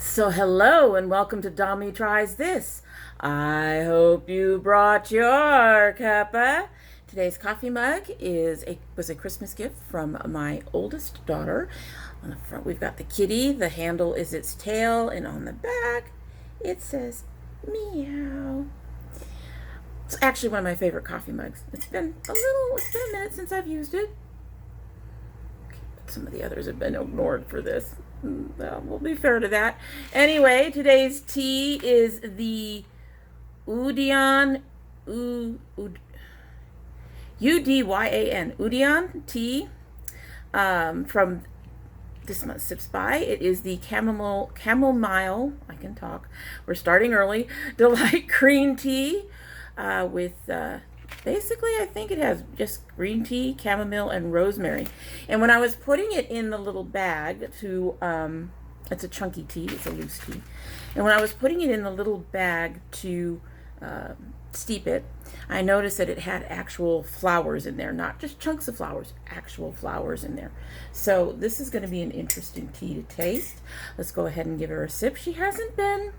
So hello and welcome to domytriesthis. I hope you brought your cuppa. Today's coffee mug was a Christmas gift from my oldest daughter. On the front we've got the kitty, the handle is its tail, and on the back it says meow. It's actually one of my favorite coffee mugs. It's been a minute since I've used it. Some of the others have been ignored for this. Well, we'll be fair to that. Anyway, today's tea is the Udyan, Udyan tea from this month's Sips By. It is the chamomile, I can talk, we're starting early, delight green tea with basically, I think it has just green tea, chamomile, and rosemary. And when I was putting it in the little bag to, it's a chunky tea, it's a loose tea. And when I was putting it in the little bag to steep it, I noticed that it had actual flowers in there, not just chunks of flowers, actual flowers in there. So this is going to be an interesting tea to taste. Let's go ahead and give her a sip. She hasn't been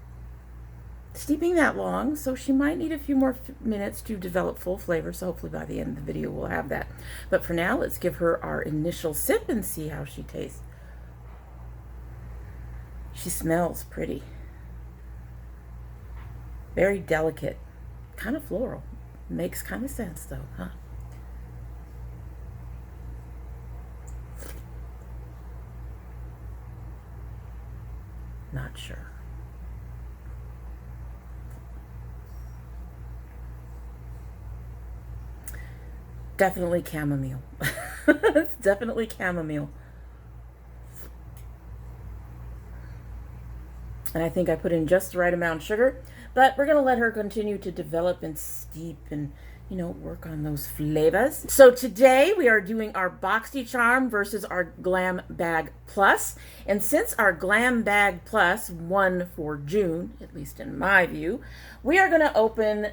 steeping that long, so she might need a few more minutes to develop full flavor, so hopefully by the end of the video we'll have that. But for now, let's give her our initial sip and see how she tastes. She smells pretty. Very delicate. Kind of floral. Makes kind of sense though, huh? Not sure. Definitely chamomile. It's definitely chamomile. And I think I put in just the right amount of sugar, but we're going to let her continue to develop and steep and, you know, work on those flavors. So today we are doing our Boxycharm versus our Glambag Plus. And since our Glambag Plus won for June, at least in my view, we are going to open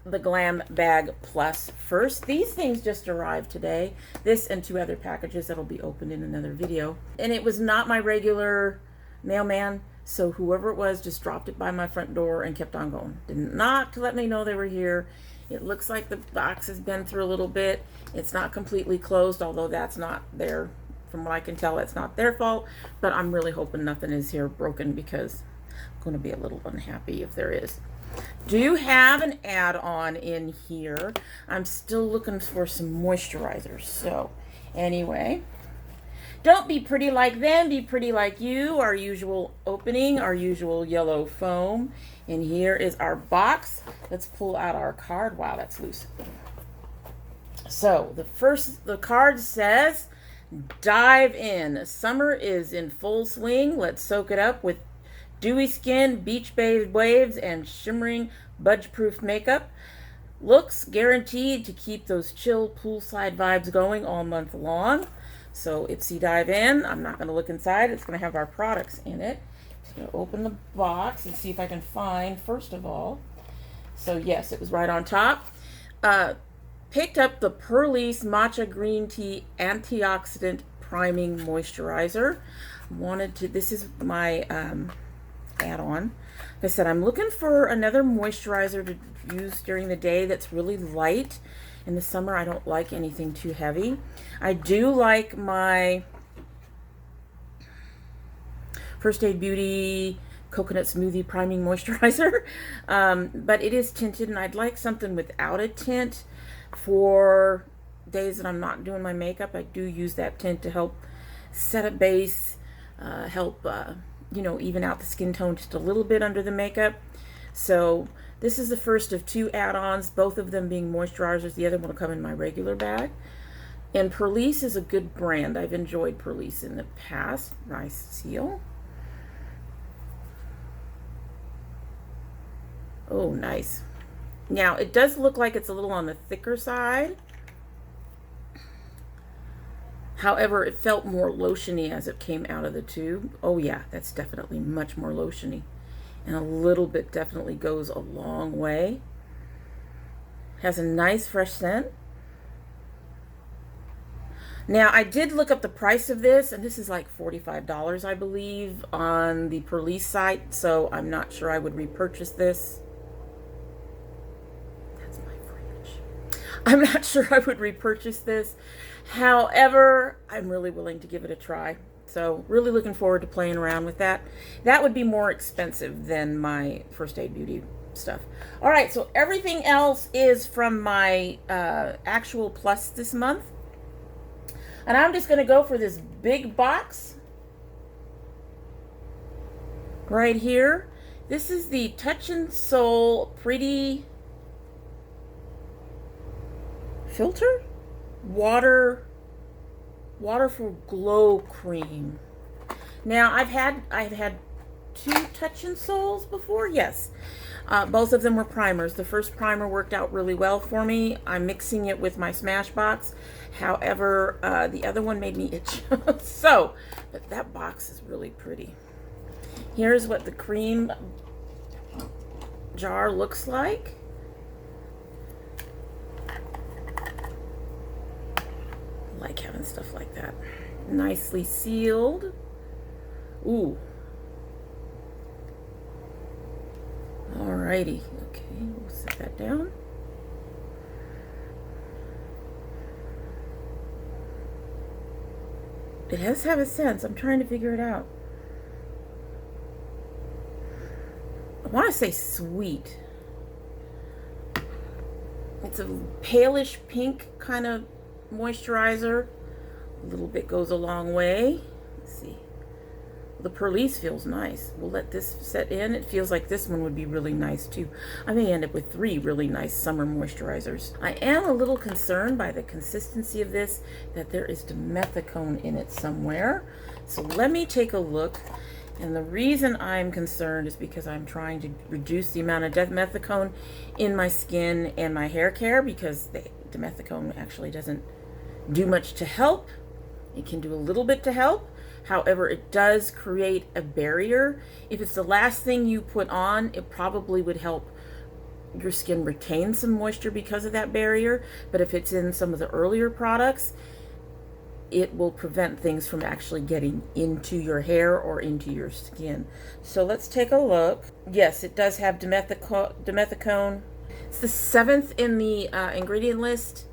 the Glambag Plus first. These things just arrived today. This and two other packages that'll be opened in another video. And it was not my regular mailman, so whoever it was just dropped it by my front door and kept on going. Didn't knock to let me know they were here. It looks like the box has been through a little bit. It's not completely closed, although that's not their, from what I can tell, it's not their fault. But I'm really hoping nothing is here broken, because I'm going to be a little unhappy if there is. Do have an add-on in here. I'm still looking for some moisturizers. So anyway, don't be pretty like them, be pretty like you. Our usual opening, our usual yellow foam. And here is our box. Let's pull out our card. Wow, that's loose. So the card says, dive in. Summer is in full swing. Let's soak it up with dewy skin, beach-bathed waves, and shimmering budge-proof makeup. Looks guaranteed to keep those chill poolside vibes going all month long. So Ipsy dive in. I'm not going to look inside. It's going to have our products in it. Just going to open the box and see if I can find, first of all. So yes, it was right on top. Picked up the Perlice Matcha Green Tea Antioxidant Priming Moisturizer. This is my add-on. Like I said, I'm looking for another moisturizer to use during the day that's really light. In the summer, I don't like anything too heavy. I do like my First Aid Beauty Coconut Smoothie Priming Moisturizer, but it is tinted, and I'd like something without a tint for days that I'm not doing my makeup. I do use that tint to help set a base, help you know, even out the skin tone just a little bit under the makeup. So this is the first of two add-ons, both of them being moisturizers. The other one will come in my regular bag. And Perlice is a good brand. I've enjoyed Perlice in the past. Nice seal. Oh, nice. Now, it does look like it's a little on the thicker side. However, it felt more lotiony as it came out of the tube. Oh yeah, that's definitely much more lotiony. And a little bit definitely goes a long way. Has a nice fresh scent. Now, I did look up the price of this, and this is like $45, I believe, on the Police site, so I'm not sure I would repurchase this. That's my fridge. I'm not sure I would repurchase this. However, I'm really willing to give it a try. So, really looking forward to playing around with that. That would be more expensive than my First Aid Beauty stuff. All right, so everything else is from my actual Plus this month. And I'm just going to go for this big box right here. This is the Touch and Soul Pretty Filter Waterful Glow Cream. Now, I've had two Touch and Souls before. Yes. Both of them were primers. The first primer worked out really well for me. I'm mixing it with my Smashbox. However, the other one made me itch. So, but that box is really pretty. Here's what the cream jar looks like. I like having stuff like that. Nicely sealed. Ooh. Alrighty, okay, we'll set that down. It has to have a sense. I'm trying to figure it out. I want to say sweet. It's a palish pink kind of moisturizer. A little bit goes a long way. Let's see. The Police feels nice. We'll let this set in. It feels like this one would be really nice too. I may end up with 3 really nice summer moisturizers. I am a little concerned by the consistency of this, that there is dimethicone in it somewhere. So let me take a look. And the reason I'm concerned is because I'm trying to reduce the amount of dimethicone in my skin and my hair care, because the dimethicone actually doesn't do much to help. It can do a little bit to help. However, it does create a barrier. If it's the last thing you put on, it probably would help your skin retain some moisture because of that barrier. But if it's in some of the earlier products, it will prevent things from actually getting into your hair or into your skin. So let's take a look. Yes, it does have dimethicone. It's the 7th in the ingredient list.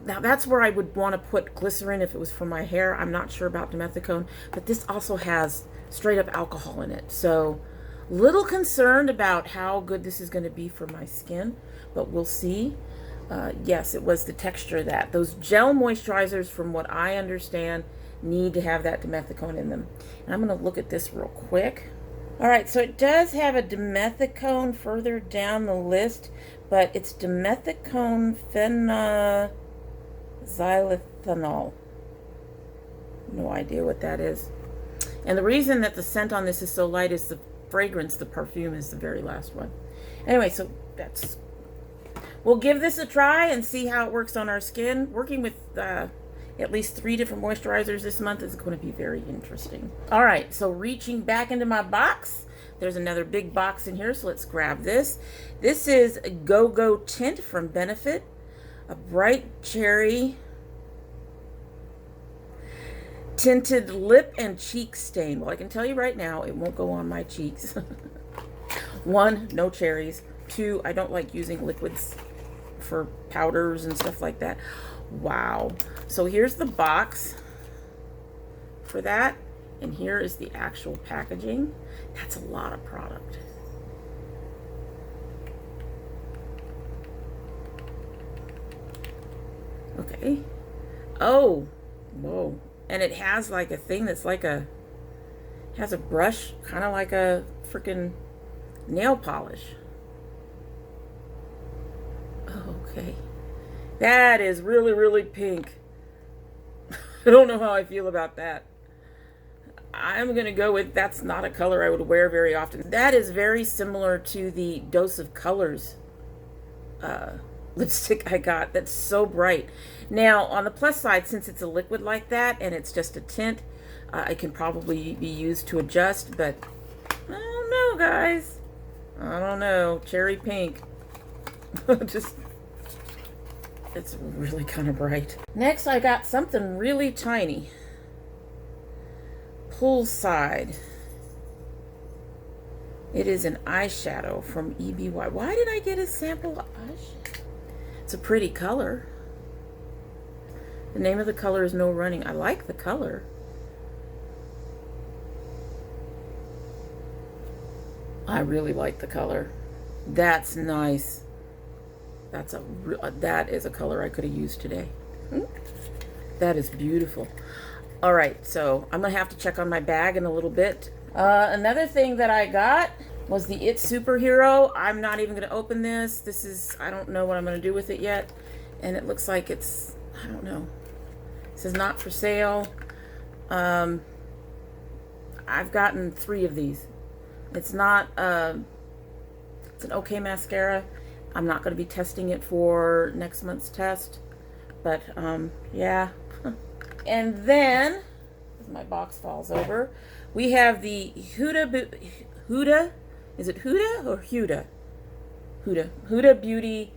Now, that's where I would want to put glycerin if it was for my hair. I'm not sure about dimethicone, but this also has straight up alcohol in it. So, little concerned about how good this is going to be for my skin, but we'll see. Yes, it was the texture of that. Those gel moisturizers, from what I understand, need to have that dimethicone in them. And I'm going to look at this real quick. All right, so it does have a dimethicone further down the list, but it's dimethicone xylithanol. No idea what that is. And the reason that the scent on this is so light is the fragrance, the perfume is the very last one. Anyway, so we'll give this a try and see how it works on our skin. Working with at least 3 different moisturizers this month is going to be very interesting. All right, so reaching back into my box, there's another big box in here, so let's grab this. This is Go Go Tint from Benefit. A bright cherry tinted lip and cheek stain. Well, I can tell you right now, it won't go on my cheeks. 1, no cherries. 2, I don't like using liquids for powders and stuff like that. Wow. So here's the box for that. And here is the actual packaging. That's a lot of product. Okay. Oh, whoa. And it has like a thing that's like has a brush, kind of like a freaking nail polish. Oh, okay. That is really, really pink. I don't know how I feel about that. I'm going to go with that's not a color I would wear very often. That is very similar to the Dose of Colors lipstick I got. That's so bright. Now, on the plus side, since it's a liquid like that and it's just a tint, it can probably be used to adjust, but I don't know, guys. I don't know. Cherry pink. Just it's really kind of bright. Next, I got something really tiny. Poolside. It is an eyeshadow from EBY. Why did I get a sample eyeshadow? It's a pretty color. The name of the color is No Running. I like the color. I really like the color. That's nice. That is a color I could have used today. That is beautiful. All right, so I'm gonna have to check on my bag in a little bit. Another thing that I got was the It Superhero. I'm not even gonna open this. I don't know what I'm gonna do with it yet. And it looks like it's, I don't know. It says not for sale. I've gotten 3 of these. It's not, it's an okay mascara. I'm not going to be testing it for next month's test, but yeah. And then, as my box falls over, we have the Huda, is it Huda or Huda? Huda Beauty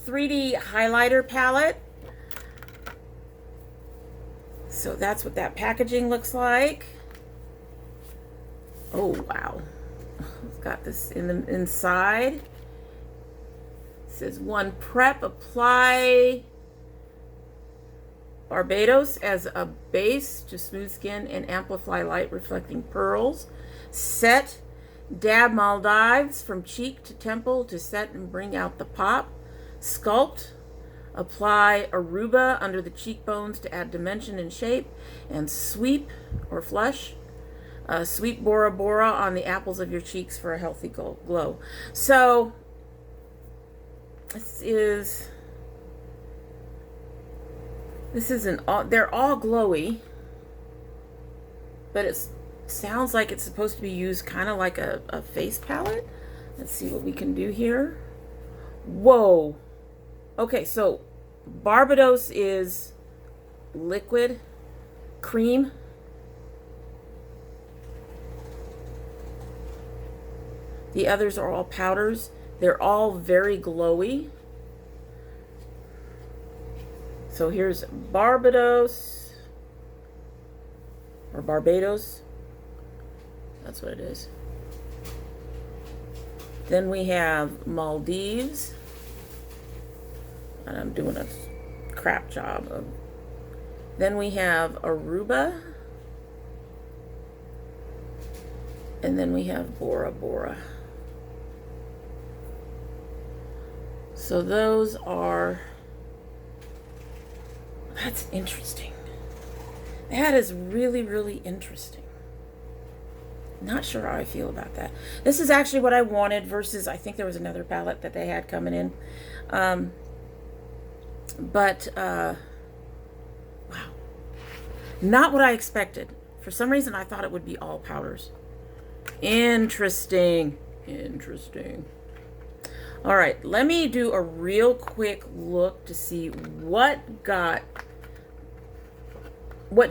3D highlighter palette. So that's what that packaging looks like. Oh wow. It's got this in the inside. It says 1 prep, apply Barbados as a base to smooth skin and amplify light reflecting pearls. Set, dab Maldives from cheek to temple to set and bring out the pop. Sculpt, apply Aruba under the cheekbones to add dimension and shape. And sweep or flush. Sweet Bora Bora on the apples of your cheeks for a healthy glow. So this is they're all glowy, but it sounds like it's supposed to be used kind of like a face palette. Let's see what we can do here. Whoa. Okay, so Barbados is liquid cream. The others are all powders. They're all very glowy. So here's Barbados, or Barbados. That's what it is. Then we have Maldives. And I'm doing a crap job of. Then we have Aruba. And then we have Bora Bora. So those are, that's interesting. That is really, really interesting. Not sure how I feel about that. This is actually what I wanted versus, I think there was another palette that they had coming in. Wow. Not what I expected. For some reason, I thought it would be all powders. Interesting. Interesting. All right, let me do a real quick look to see what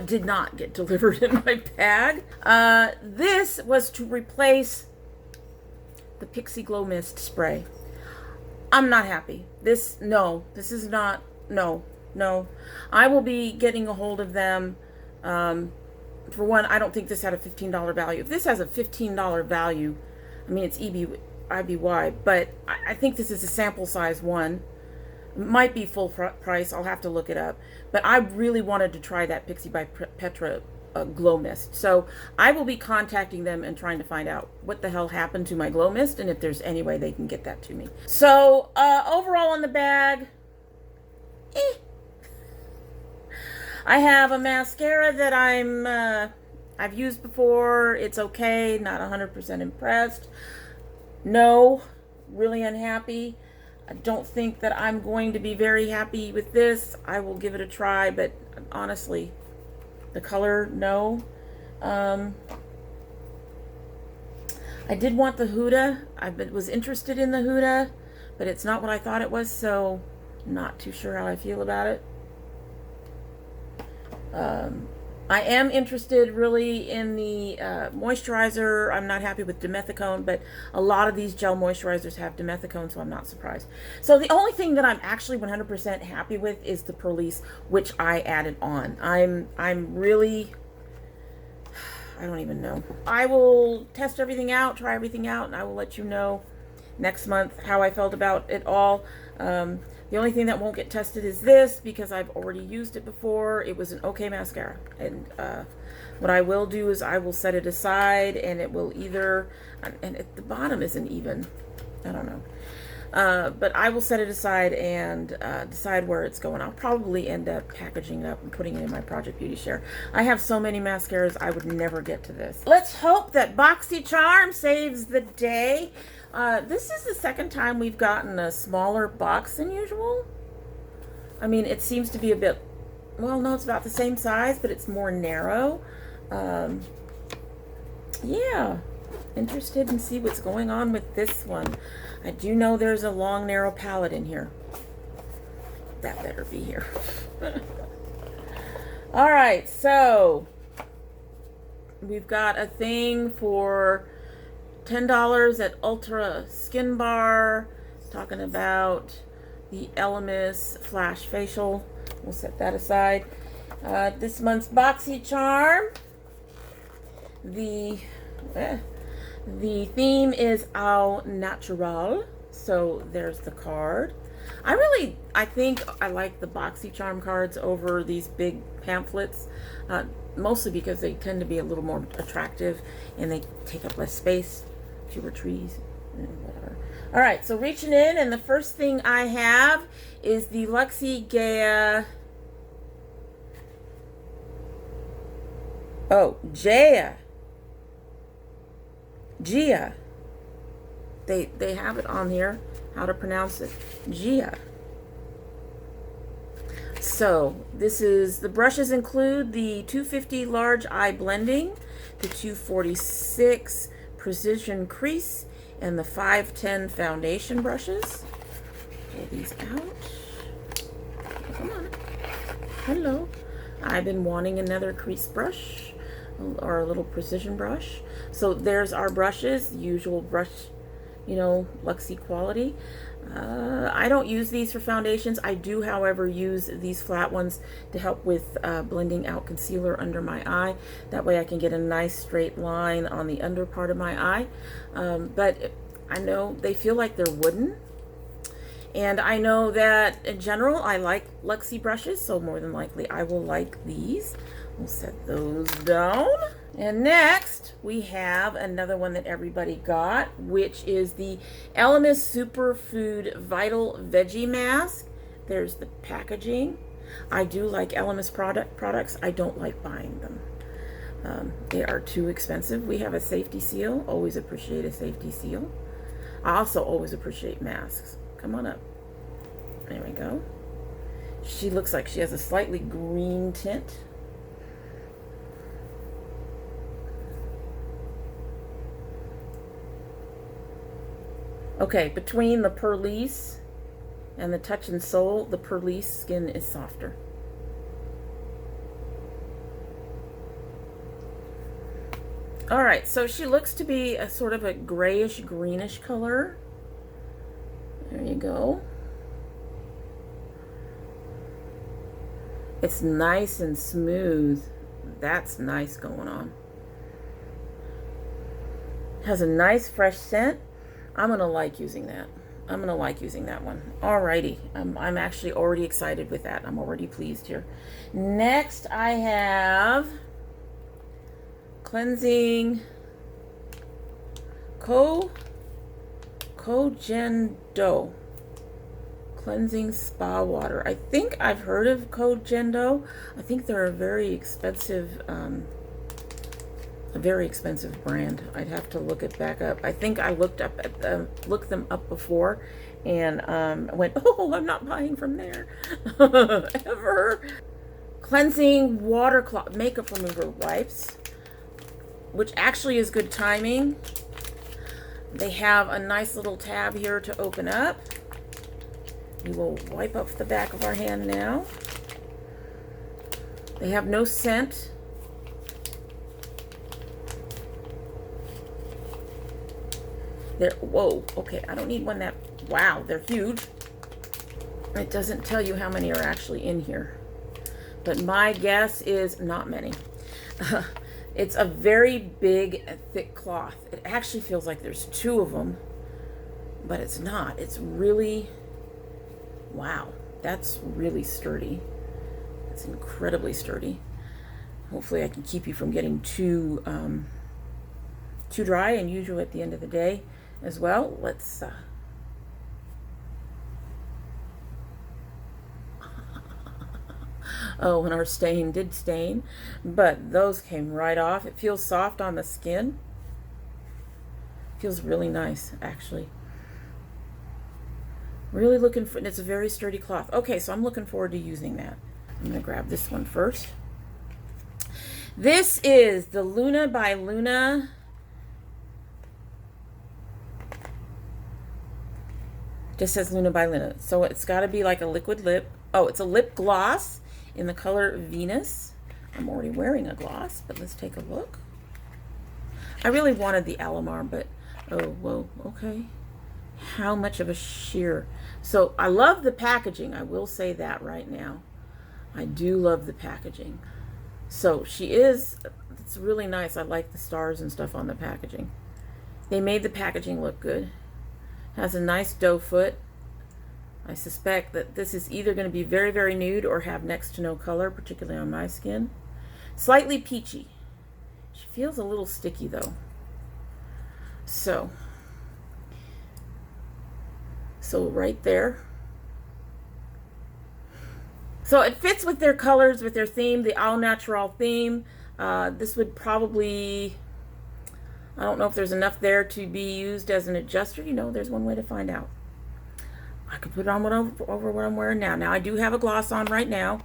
did not get delivered in my bag. This was to replace the Pixie Glow Mist spray. I'm not happy. This is not, no. I will be getting a hold of them. For one, I don't think this had a $15 value. If this has a $15 value, I mean, it's IBY, but I think this is a sample size one. It might be full price. I'll have to look it up. But I really wanted to try that Pixie by Petra Glow Mist. So I will be contacting them and trying to find out what the hell happened to my Glow Mist and if there's any way they can get that to me. So overall on the bag, I have a mascara that I've used before. It's okay, not 100% impressed. No, really unhappy. I don't think that I'm going to be very happy with this. I will give it a try, but honestly, the color, no. I did want the Huda. I was interested in the Huda, but it's not what I thought it was, so not too sure how I feel about it. I am interested really in the moisturizer. I'm not happy with dimethicone, but a lot of these gel moisturizers have dimethicone, so I'm not surprised. So the only thing that I'm actually 100% happy with is the Perlice, which I added on. I'm really, I don't even know. I will test everything out, try everything out, and I will let you know next month how I felt about it all. The only thing that won't get tested is this, because I've already used it before. It was an okay mascara. And what I will do is I will set it aside, and it will either, and at the bottom isn't even, I don't know. But I will set it aside and decide where it's going. I'll probably end up packaging it up and putting it in my Project Beauty Share. I have so many mascaras, I would never get to this. Let's hope that Boxycharm saves the day. This is the second time we've gotten a smaller box than usual. I mean, it seems to be a bit, well, no, it's about the same size, but it's more narrow. Yeah, interested in see what's going on with this one. I do know there's a long, narrow palette in here. That better be here. All right, so we've got a thing for $10 at Ultra Skin Bar, talking about the Elemis Flash Facial. We'll set that aside. This month's Boxycharm. The theme is Au Natural. So there's the card. I think I like the Boxycharm cards over these big pamphlets. Mostly because they tend to be a little more attractive and they take up less space. Fewer trees, whatever. All right, so reaching in, and the first thing I have is the Luxie Gaia. Oh, Gia. They have it on here, how to pronounce it. Gia. So this is, the brushes include the 250 large eye blending, the 246 precision crease, and the 510 foundation brushes. Pull these out. Come on. Hello. I've been wanting another crease brush or a little precision brush. So there's our brushes, usual brush, you know, Luxie quality. I don't use these for foundations. I do, however, use these flat ones to help with blending out concealer under my eye. That way I can get a nice straight line on the under part of my eye. But I know they feel like they're wooden. And I know that in general, I like Luxie brushes, so more than likely I will like these. We'll set those down. And next, we have another one that everybody got, which is the Elemis Superfood Vital Veggie Mask. There's the packaging. I do like Elemis products. I don't like buying them. They are too expensive. We have a safety seal. Always appreciate a safety seal. I also always appreciate masks. Come on up. There we go. She looks like she has a slightly green tint. Okay, between the Perlice and the Touch and Soul, the Perlice skin is softer. All right, so she looks to be a sort of a grayish greenish color. There you go. It's nice and smooth. That's nice going on. Has a nice fresh scent. I'm gonna like using that. I'm gonna like using that one. Alrighty, I'm actually already excited with that. I'm already pleased here. Next, I have cleansing Kojendo cleansing spa water. I think I've heard of Kojendo. I think they're a very expensive brand. I'd have to look it back up. I think I looked them up before, and went, oh, I'm not buying from there ever. Cleansing water makeup remover wipes, which actually is good timing. They have a nice little tab here to open up. We will wipe off the back of our hand now. They have no scent. They're, whoa, okay, I don't need one that, wow, they're huge. It doesn't tell you how many are actually in here, but my guess is not many. It's a very big, thick cloth. It actually feels like there's two of them, but it's not. It's really, wow, that's really sturdy. It's incredibly sturdy. Hopefully I can keep you from getting too dry and use you at the end of the day as well. Let's oh, and our stain did stain, but those came right off. It feels soft on the skin. Feels really nice, actually. Really looking for, and it's a very sturdy cloth. Okay, so I'm looking forward to using that. I'm gonna grab this one first. This is the Luna by Luna. Just says Luna by Luna. So it's gotta be like a liquid lip. Oh, it's a lip gloss in the color Venus. I'm already wearing a gloss, but let's take a look. I really wanted the Alamar, but oh, whoa, okay. How much of a sheer. So I love the packaging. I will say that right now. I do love the packaging. So she is, it's really nice. I like the stars and stuff on the packaging. They made the packaging look good. Has a nice doe foot. I suspect that this is either going to be very, very nude or have next to no color, particularly on my skin. Slightly peachy. She feels a little sticky though. So right there. So it fits with their colors, with their theme, the all natural theme. This would probably, I don't know if there's enough there to be used as an adjuster. You know, there's one way to find out. I could put it on over what I'm wearing now. Now I do have a gloss on right now.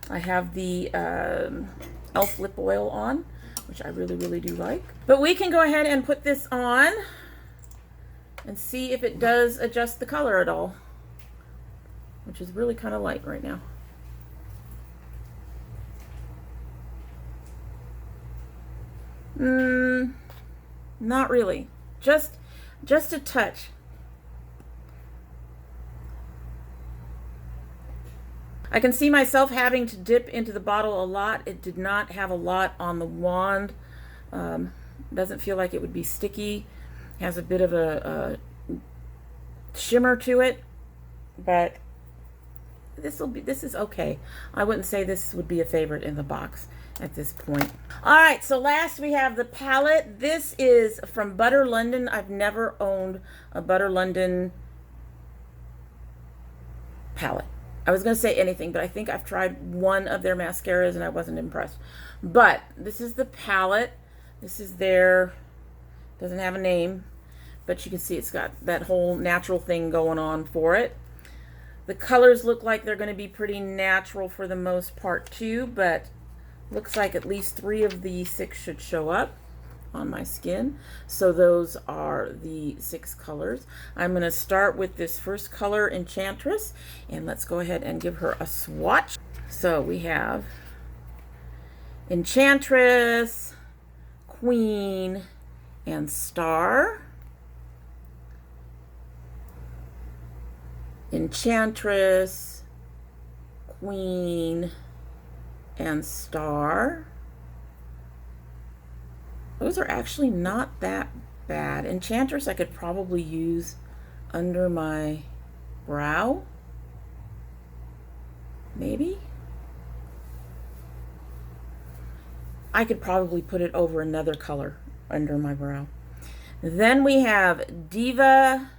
I have the e.l.f. lip oil on, which I really, really do like. But we can go ahead and put this on and see if it does adjust the color at all, which is really kind of light right now. Not really. Just a touch. I can see myself having to dip into the bottle a lot. It did not have a lot on the wand. Doesn't feel like it would be sticky. Has a bit of a shimmer to it, but this is okay. I wouldn't say this would be a favorite in the box at this point. All right, so last we have the palette. This is from Butter London. I've never owned a Butter London palette. I was going to say anything, but I think I've tried one of their mascaras and I wasn't impressed. But this is the palette. This is their, doesn't have a name, but you can see it's got that whole natural thing going on for it. The colors look like they're going to be pretty natural for the most part too, but looks like at least 3 of the 6 should show up on my skin. So those are the 6 colors. I'm going to start with this first color, Enchantress, and let's go ahead and give her a swatch. So we have Enchantress, Queen, and Star. Enchantress, Queen, and Star. Those are actually not that bad. Enchantress I could probably use under my brow. Maybe. I could probably put it over another color under my brow. Then we have Diva,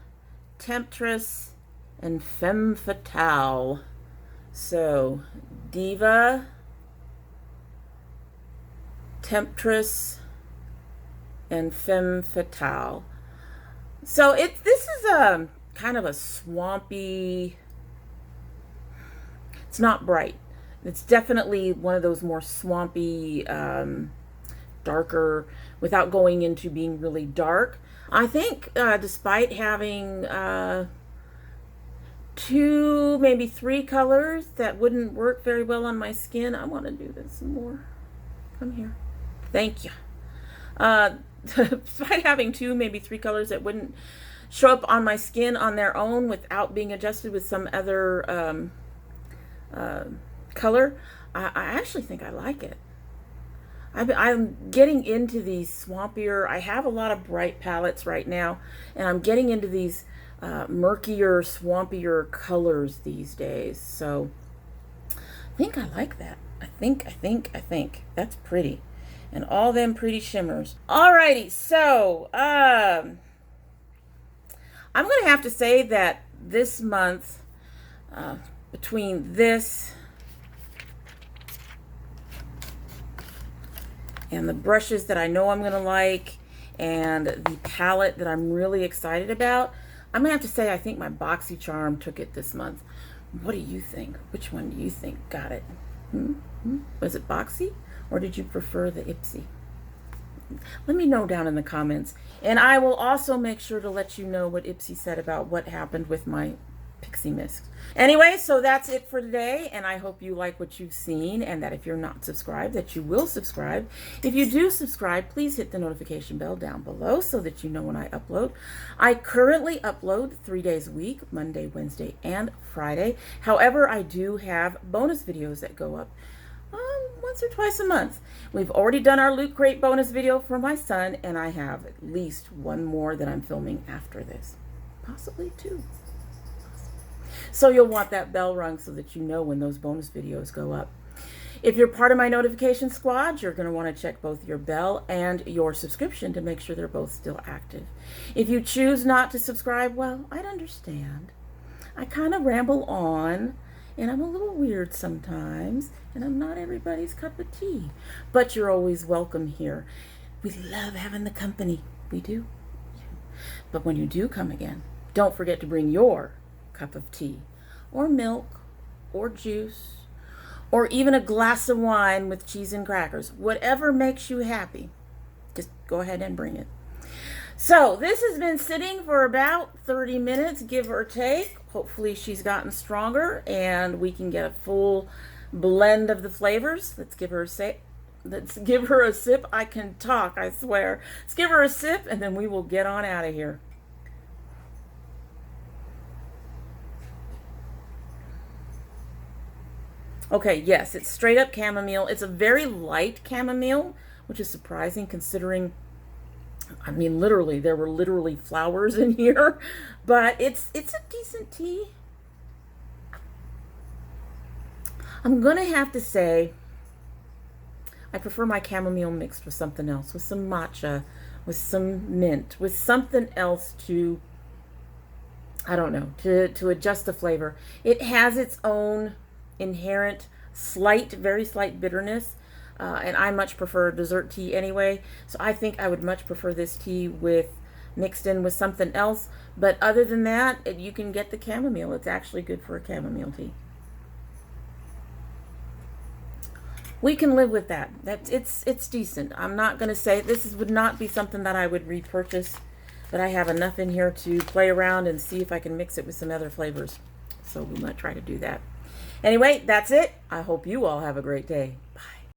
Temptress, and Femme Fatale. So Diva, Temptress, and Femme Fatale. So this is a kind of a swampy, it's not bright. It's definitely one of those more swampy, darker, without going into being really dark. I think despite having 2, maybe 3 colors that wouldn't work very well on my skin, I want to do this some more. Come here. Thank you. despite having 2, maybe 3 colors that wouldn't show up on my skin on their own without being adjusted with some other color, I actually think I like it. I'm getting into these swampier, I have a lot of bright palettes right now, and I'm getting into these murkier, swampier colors these days. So I think I like that. I think. That's pretty. And all them pretty shimmers. Alrighty, so I'm going to have to say that this month, between this and the brushes that I know I'm going to like, and the palette that I'm really excited about, I'm going to have to say I think my Boxycharm took it this month. What do you think? Which one do you think got it? Was it Boxy, or did you prefer the Ipsy? Let me know down in the comments. And I will also make sure to let you know what Ipsy said about what happened with my pixie mist. Anyway, so that's it for today, and I hope you like what you've seen, and that if you're not subscribed, that you will subscribe. If you do subscribe, please hit the notification bell down below so that you know when I upload. I currently upload 3 days a week, Monday, Wednesday, and Friday. However, I do have bonus videos that go up once or twice a month. We've already done our Loot Crate bonus video for my son, and I have at least 1 more that I'm filming after this. Possibly 2. So you'll want that bell rung so that you know when those bonus videos go up. If you're part of my notification squad, you're going to want to check both your bell and your subscription to make sure they're both still active. If you choose not to subscribe, well, I'd understand. I kind of ramble on, and I'm a little weird sometimes, and I'm not everybody's cup of tea. But you're always welcome here. We love having the company. We do. But when you do come again, don't forget to bring your cup of tea, or milk, or juice, or even a glass of wine with cheese and crackers. Whatever makes you happy, just go ahead and bring it. So this has been sitting for about 30 minutes, give or take. Hopefully she's gotten stronger and we can get a full blend of the flavors. Let's give her a sip. Let's give her a sip. I can talk, I swear. Let's give her a sip, and then we will get on out of here. Okay, yes, it's straight up chamomile. It's a very light chamomile, which is surprising considering, I mean, literally, there were literally flowers in here, but it's a decent tea. I'm gonna have to say I prefer my chamomile mixed with something else, with some matcha, with some mint, with something else to, I don't know, to adjust the flavor. It has its own inherent slight, very slight bitterness, and I much prefer dessert tea anyway, so I think I would much prefer this tea with mixed in with something else. But other than that, you can get the chamomile. It's actually good for a chamomile tea. We can live with that. It's decent. I'm not going to say would not be something that I would repurchase, but I have enough in here to play around and see if I can mix it with some other flavors, so we might try to do that. Anyway, that's it. I hope you all have a great day.